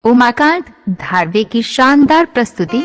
उमाकांत धारवे की शानदार प्रस्तुति।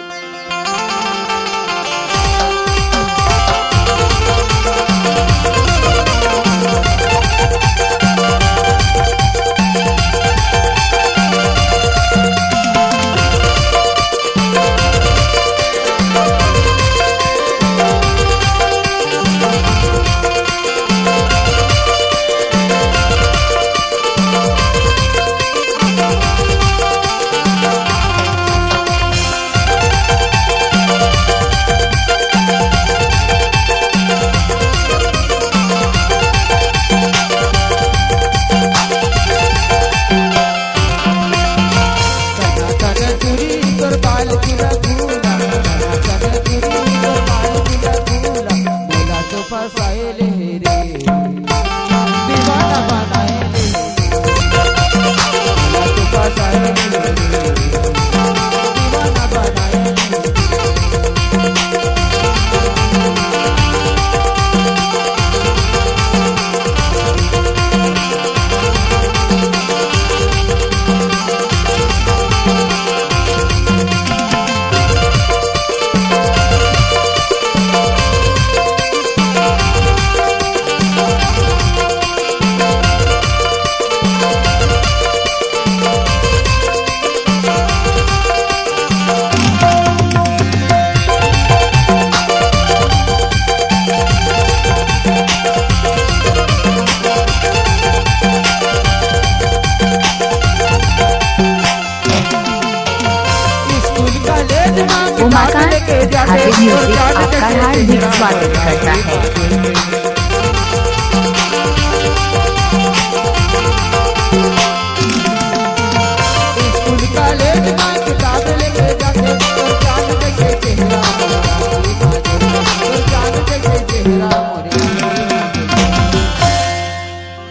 उमाकांत धारवे म्यूजिक आपका हार्दिक स्वागत करता है।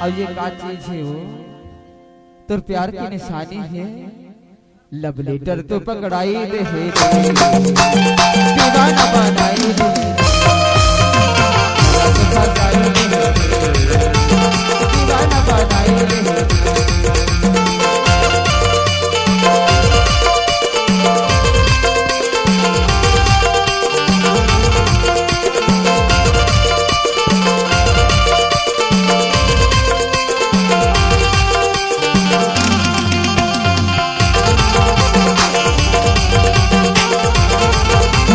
अब ये क्या चीज है वो तो प्यार की निशानी है। लव लेटर तो पकड़ाई दे दीवाना बनाई दे दीवाना बनाई दे।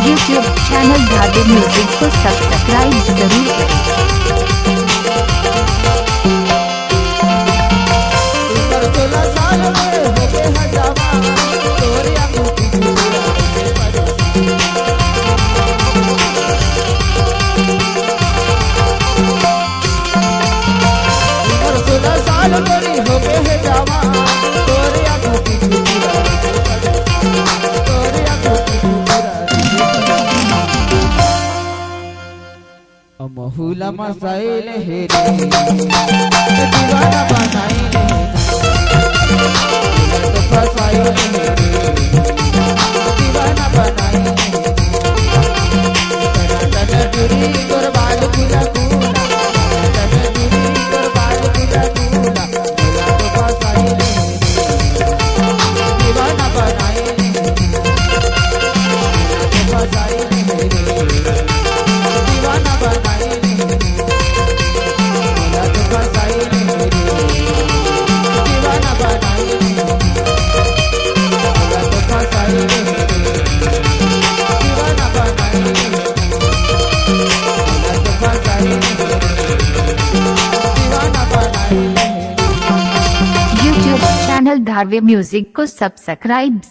यूट्यूब चैनल धारवे म्यूजिक को सब्सक्राइब जरूर करें। महूला मसाइल है दीवाना बनाई तो फसाई दीवाना बनाई टनटुरी गुरबाल गुला गुला टनटुरी गुरबाल गुला गुला तो फसाई दीवाना बनाई तो फसाई दीवाना बनाई। यूट्यूब चैनल धारवे म्यूजिक को सब्सक्राइब